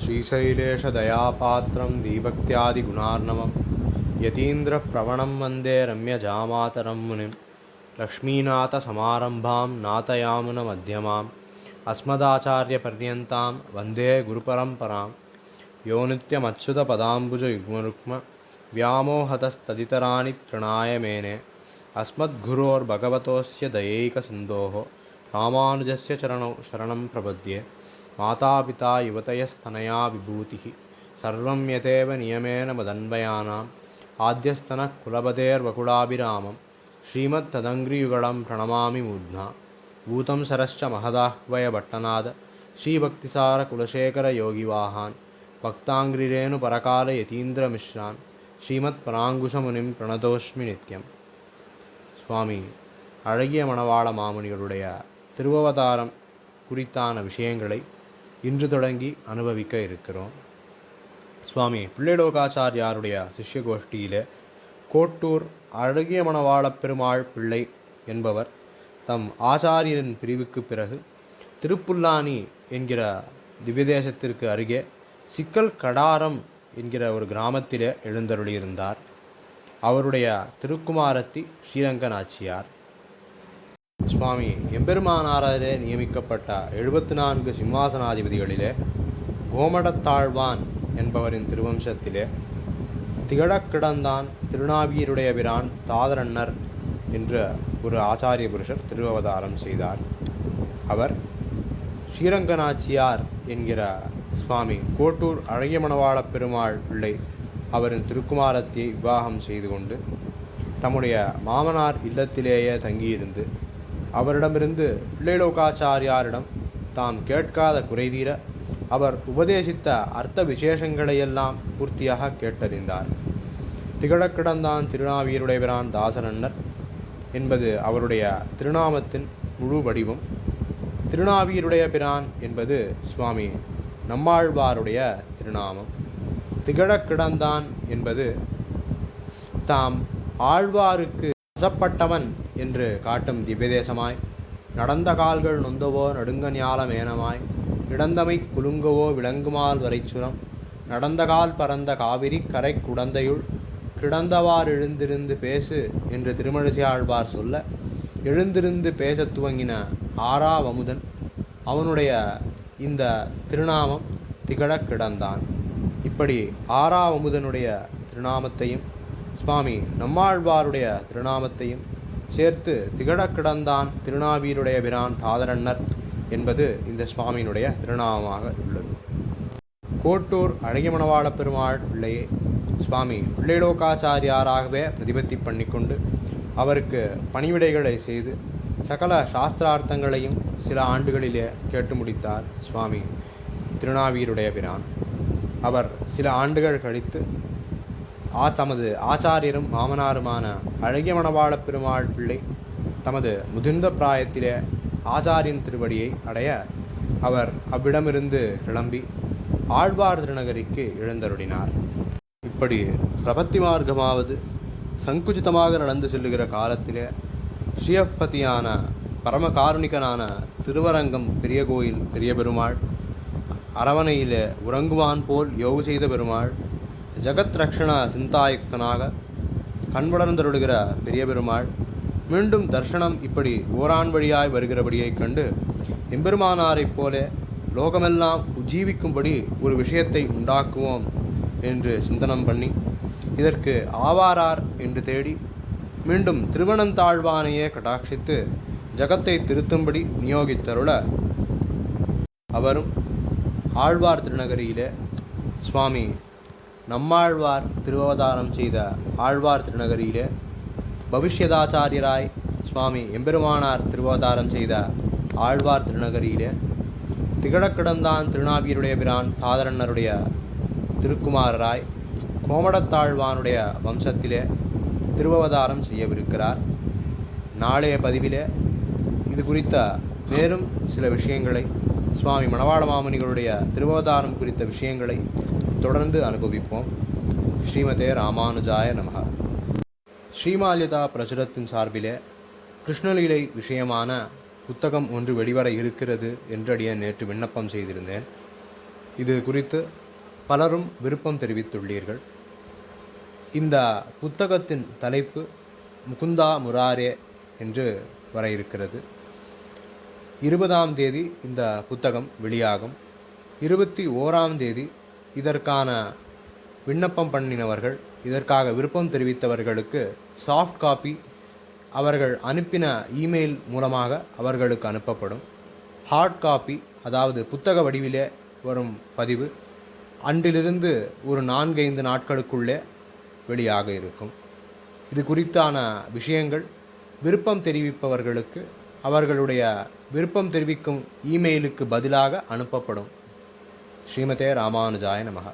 श्रीशैलेशदयापात्रं दीभक्त्यादिगुणार्णवं यतीन्द्रप्रवणं वन्दे रम्यजामातरं मुनिं लक्ष्मीनाथसमारम्भां नाथयामुनमध्यमाम् अस्मदाचार्यपर्यन्तां वन्दे गुरुपरम्परां यो नित्यमच्युतपदाम्बुजयुग्मरुक्म व्यामोहतस्तदितराणि तृणाय मेने अस्मद्गुरोर्भगवतोऽस्य दयैकसिन्धोः रामानुजस्य चरणौ शरणं प्रपद्ये मातापिता युवतयस्तनया विभूतिः सर्वं यतेव नियमेन मदन्वयानाम् आद्यस्तनः कुलपतेर्वकुलाभिरामं श्रीमत्तदङ्घ्रियुगलं प्रणमामि मूर्ध्ना भूतं सरश्च महदाह्वयभट्टनाद श्रीभक्तिसारकुलशेखरयोगिवाहान् भक्ताङ्घ्रिरेणुपरकालयतीन्द्रमिश्रान् श्रीमत्पराङ्कुशमुनिं प्रणतोऽस्मि नित्यं. சுவாமி அழகிய மணவாள மாமுனிகளுடைய திருவவதாரம் குறித்தான விஷயங்களை இன்று தொடங்கி அனுபவிக்க இருக்கிறோம். சுவாமி பிள்ளைலோகாச்சாரியாருடைய சிஷ்ய கோஷ்டியிலே கோட்டூர் அழகிய மணவாள பெருமாள் பிள்ளை என்பவர் தம் ஆச்சாரியரின் பிரிவுக்கு பிறகு திருப்புல்லானி என்கிற திவ்யதேசத்திற்கு அருகே சிக்கல் கடாரம் என்கிற ஒரு கிராமத்திலே எழுந்தருளியிருந்தார். அவருடைய திருக்குமாரத்தி ஸ்ரீரங்க நாச்சியார். சுவாமி எம்பெருமானாரே நியமிக்கப்பட்ட 74 சிம்மாசனாதிபதிகளிலே கோமடத்தாழ்வான் என்பவரின் திருவம்சத்திலே திகழக்கிடந்தான் திருநாவியருடைய பிரான் தாதரன்னர் என்ற ஒரு ஆச்சாரிய புருஷர் திருவவதாரம் செய்தார். அவர் ஸ்ரீரங்க நாச்சியார் என்கிற சுவாமி கோட்டூர் அழகிய மணவாள பெருமாள் பிள்ளை அவரின் திருக்குமாரத்தியை விவாகம் செய்து கொண்டு தம்முடைய மாமனார் இல்லத்திலேயே தங்கியிருந்து அவரிடமிருந்து பிள்ளைலோகாச்சாரியாரிடம் தாம் கேட்காத குறைதீர அவர் உபதேசித்த அர்த்த விசேஷங்களையெல்லாம் பூர்த்தியாக கேட்டறிந்தார். திகழக்கிடந்தான் திருநாவியருடைய பிரான் தாசரன்னர் என்பது அவருடைய திருநாமத்தின் முழு வடிவம். திருநாவியருடைய பிரான் என்பது சுவாமி நம்மாழ்வாருடைய திருநாமம். திகழக்கிடந்தான் என்பது தாம் ஆழ்வாருக்கு வசப்பட்டவன் என்று காட்டும் திவ்யதேசமாய், நடந்த கால்கள் நொந்தவோ நடுங்க ஞாலமேனமாய், இடந்தமை குலுங்கவோ விளங்குமால் வரைச்சுரம், நடந்த கால் பரந்த காவிரி கரை குடந்தையுள் கிடந்தவார் எழுந்திருந்து பேசு என்று திருமழிசை ஆழ்வார் சொல்ல, எழுந்திருந்து பேசத் துவங்கின ஆறாவமுதன் அவனுடைய இந்த திருநாமம் திகழக்கிடந்தான். இப்படி ஆறாவமுதனுடைய திருநாமத்தையும் சுவாமி நம்மாழ்வாருடைய திருநாமத்தையும் சேர்த்து திகழக்கிடந்தான் திருநாவியருடைய பிரான் தாதரன்னர் என்பது இந்த சுவாமியினுடைய திருநாமமாக உள்ளது. கோட்டூர் அழகிய மணவாள பெருமாள் பிள்ளையை சுவாமி பிள்ளைலோகாச்சாரியாராகவே பிரதிபத்தி பண்ணிக்கொண்டு அவருக்கு பணிவிடைகளை செய்து சகல சாஸ்திரார்த்தங்களையும் சில ஆண்டுகளிலே கேட்டு முடித்தார் சுவாமி திருநாவியருடைய பிரான். அவர் சில ஆண்டுகள் கழித்து தமது ஆச்சாரியரும் மாமனாருமான அழகிய மணவாள பெருமாள் பிள்ளை தமது முதிர்ந்த பிராயத்திலே ஆச்சாரியன் திருவடியை அடைய அவர் அவ்விடமிருந்து கிளம்பி ஆழ்வார் திருநகரிக்கு எழுந்தருளினார். இப்படி பிரபத்தி மார்க்கமாவது சங்குச்சிதமாக நடந்து செல்லுகிற காலத்திலே ஸ்ரீயப்பதியான பரமகாருணிகனான திருவரங்கம் பெரிய கோயில் பெரிய பெருமாள், அரவணையிலே உறங்குவான் போல் யோகு செய்த பெருமாள், ஜகத் ரக்ஷண சிந்தாயுக்தனாக கண்வளர்ந்தருளுகிற பெரிய பெருமாள் மீண்டும் தர்ஷனம் இப்படி ஓரான் வழியாய் வருகிறபடியைக் கண்டு எம்பெருமானாரைப் போல லோகமெல்லாம் உஜ்ஜீவிக்கும்படி ஒரு விஷயத்தை உண்டாக்குவோம் என்று சிந்தனம் பண்ணி இதற்கு ஆவாரார் என்று தேடி மீண்டும் திருவனந்தாழ்வானையே கடாட்சித்து ஜகத்தை திருத்தும்படி நியோகித்தருள அவரும் ஆழ்வார் திருநகரியிலே சுவாமி நம்மாழ்வார் திருவவதாரம் செய்த ஆழ்வார் திருநகரியிலே பவிஷ்யதாச்சாரியராய் சுவாமி எம்பெருமானார் திருவவதாரம் செய்த ஆழ்வார் திருநகரியிலே திகழக்கிடந்தான் திருநாவியருடைய பிரான் தாதரன்னருடைய திருக்குமாரராய் கோமடத்தாழ்வானுடைய வம்சத்திலே திருவவதாரம் செய்யவிருக்கிறார். நாளைய பதிவிலே இது குறித்த மேலும் சில விஷயங்களை சுவாமி மணவாள மாமுனிகளுடைய திருவவதாரம் குறித்த விஷயங்களை தொடர்ந்து அனுபவிப்போம். ஸ்ரீமதே ராமானுஜாய நமஹ. ஸ்ரீமால்யதா பிரசுரத்தின் சார்பிலே கிருஷ்ணலீலை விஷயமான புத்தகம் ஒன்று வெளிவர இருக்கிறது என்று அடியேன் நேற்று விண்ணப்பம் செய்திருந்தேன். இது குறித்து பலரும் விருப்பம் தெரிவித்துள்ளீர்கள். இந்த புத்தகத்தின் தலைப்பு முகுந்தா முராரே என்று வர இருக்கிறது. 20ஆம் தேதி இந்த புத்தகம் வெளியாகும். 21ஆம் தேதி இதற்கான விண்ணப்பம் பண்ணினவர்கள், இதற்காக விருப்பம் தெரிவித்தவர்களுக்கு சாஃப்ட் காப்பி அவர்கள் அனுப்பின இமெயில் மூலமாக அவர்களுக்கு அனுப்பப்படும். ஹார்ட் காப்பி, அதாவது புத்தக வடிவிலே வரும் பதிவு அன்றிலிருந்து ஒரு 4-5 நாட்களுக்குள்ளே வெளியாக இருக்கும். இது குறித்தான விஷயங்கள் விருப்பம் தெரிவிப்பவர்களுக்கு அவர்களுடைய விருப்பம் தெரிவிக்கும் இமெயிலுக்கு பதிலாக அனுப்பப்படும். ஸ்ரீமதே ராமானுஜாய நமஹ.